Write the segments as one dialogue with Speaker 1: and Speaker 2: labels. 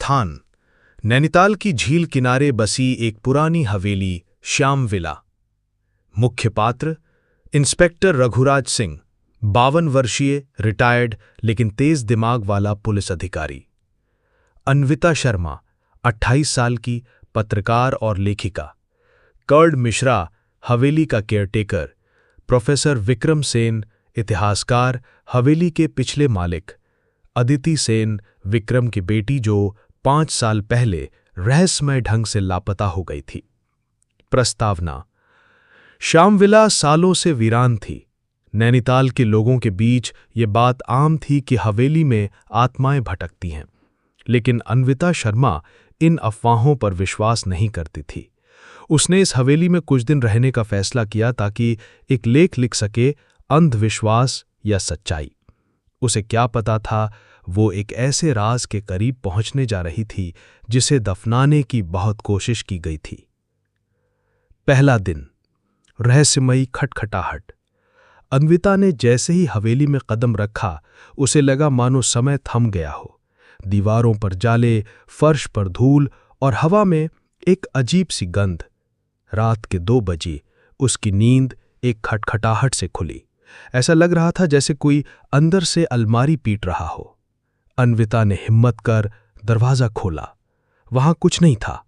Speaker 1: स्थान नैनीताल की झील किनारे बसी एक पुरानी हवेली श्याम विला। मुख्य पात्र इंस्पेक्टर रघुराज सिंह, 52 वर्षीय रिटायर्ड लेकिन तेज दिमाग वाला पुलिस अधिकारी। अन्विता शर्मा, 28 साल की पत्रकार और लेखिका। कर्ड मिश्रा, हवेली का केयरटेकर। प्रोफेसर विक्रम सेन, इतिहासकार, हवेली के पिछले मालिक। अदिति सेन, विक्रम की बेटी जो 5 साल पहले रहस्यमय ढंग से लापता हो गई थी। प्रस्तावना: श्याम विला सालों से वीरान थी। नैनीताल के लोगों के बीच ये बात आम थी कि हवेली में आत्माएं भटकती हैं, लेकिन अन्विता शर्मा इन अफवाहों पर विश्वास नहीं करती थी। उसने इस हवेली में कुछ दिन रहने का फैसला किया ताकि एक लेख लिख सके, अंधविश्वास या सच्चाई। उसे क्या पता था, वो एक ऐसे राज के करीब पहुंचने जा रही थी जिसे दफनाने की बहुत कोशिश की गई थी। पहला दिन, रहस्यमयी खटखटाहट। अन्विता ने जैसे ही हवेली में कदम रखा, उसे लगा मानो समय थम गया हो। दीवारों पर जाले, फर्श पर धूल और हवा में एक अजीब सी गंध। रात के 2 बजे उसकी नींद एक खटखटाहट से खुली। ऐसा लग रहा था जैसे कोई अंदर से अलमारी पीट रहा हो। अन्विता ने हिम्मत कर दरवाजा खोला। वहां कुछ नहीं था,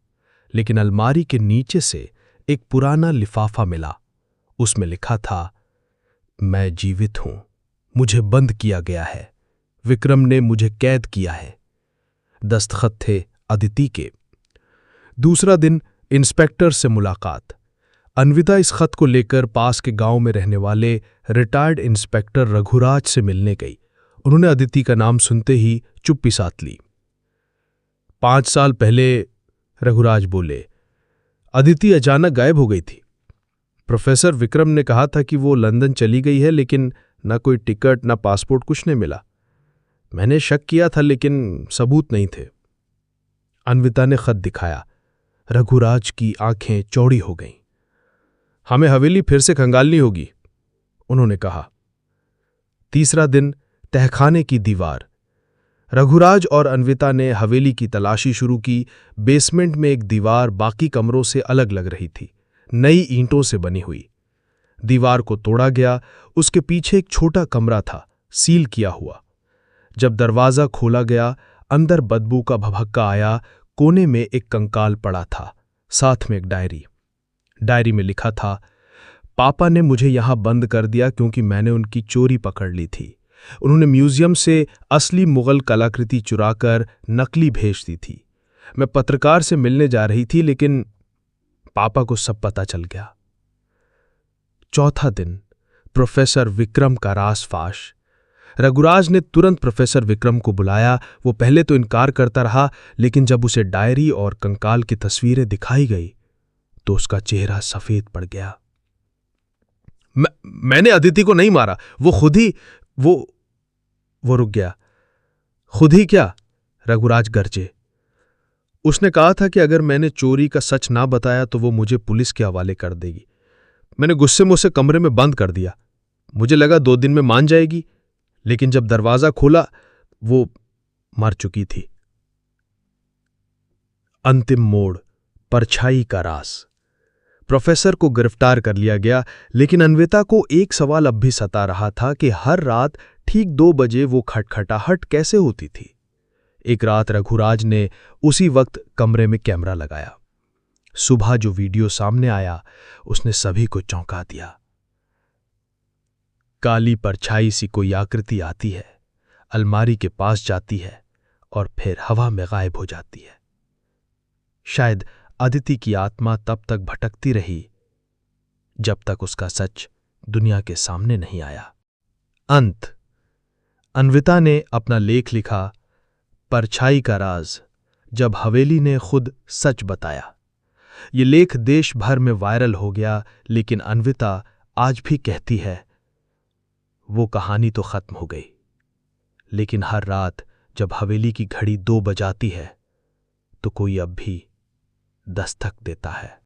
Speaker 1: लेकिन अलमारी के नीचे से एक पुराना लिफाफा मिला। उसमें लिखा था, मैं जीवित हूं, मुझे बंद किया गया है, विक्रम ने मुझे कैद किया है। दस्तखत थे अदिति के। दूसरा दिन, इंस्पेक्टर से मुलाकात। अन्विता इस खत को लेकर पास के गांव में रहने वाले रिटायर्ड इंस्पेक्टर रघुराज से मिलने गई। उन्होंने अदिति का नाम सुनते ही चुप्पी साध ली। 5 साल पहले, रघुराज बोले, अदिति अचानक गायब हो गई थी। प्रोफेसर विक्रम ने कहा था कि वो लंदन चली गई है, लेकिन न कोई टिकट न पासपोर्ट, कुछ नहीं मिला। मैंने शक किया था, लेकिन सबूत नहीं थे। अन्विता ने खत दिखाया। रघुराज की आंखें चौड़ी हो गईं। हमें हवेली फिर से खंगालनी होगी, उन्होंने कहा। तीसरा दिन, तहखाने की दीवार। रघुराज और अन्विता ने हवेली की तलाशी शुरू की। बेसमेंट में एक दीवार बाकी कमरों से अलग लग रही थी, नई ईंटों से बनी हुई। दीवार को तोड़ा गया। उसके पीछे एक छोटा कमरा था, सील किया हुआ। जब दरवाजा खोला गया, अंदर बदबू का भभक्का आया। कोने में एक कंकाल पड़ा था, साथ में एक डायरी। डायरी में लिखा था, पापा ने मुझे यहां बंद कर दिया क्योंकि मैंने उनकी चोरी पकड़ ली थी। उन्होंने म्यूजियम से असली मुगल कलाकृति चुराकर नकली भेज दी थी। मैं पत्रकार से मिलने जा रही थी, लेकिन पापा को सब पता चल गया। चौथा दिन, प्रोफेसर विक्रम का रासफाश। रघुराज ने तुरंत प्रोफेसर विक्रम को बुलाया। वो पहले तो इनकार करता रहा, लेकिन जब उसे डायरी और कंकाल की तस्वीरें दिखाई गई तो उसका चेहरा सफेद पड़ गया। मैंने अदिति को नहीं मारा, वो खुद ही वो रुक गया। खुद ही क्या? रघुराज गरजे। उसने कहा था कि अगर मैंने चोरी का सच ना बताया तो वो मुझे पुलिस के हवाले कर देगी। मैंने गुस्से में उसे कमरे में बंद कर दिया। मुझे लगा 2 दिन में मान जाएगी, लेकिन जब दरवाजा खोला वो मर चुकी थी। अंतिम मोड़, परछाई का रास। प्रोफेसर को गिरफ्तार कर लिया गया, लेकिन अन्विता को एक सवाल अब भी सता रहा था कि हर रात ठीक 2 बजे वो खटखटाहट कैसे होती थी। एक रात रघुराज ने उसी वक्त कमरे में कैमरा लगाया। सुबह जो वीडियो सामने आया, उसने सभी को चौंका दिया। काली परछाई सी कोई आकृति आती है, अलमारी के पास जाती है और फिर हवा में गायब हो जाती है। शायद अदिति की आत्मा तब तक भटकती रही जब तक उसका सच दुनिया के सामने नहीं आया। अंत। अन्विता ने अपना लेख लिखा, परछाई का राज, जब हवेली ने खुद सच बताया। ये लेख देश भर में वायरल हो गया, लेकिन अन्विता आज भी कहती है, वो कहानी तो खत्म हो गई, लेकिन हर रात जब हवेली की घड़ी 2 बजाती है तो कोई अब भी दस्तक देता है।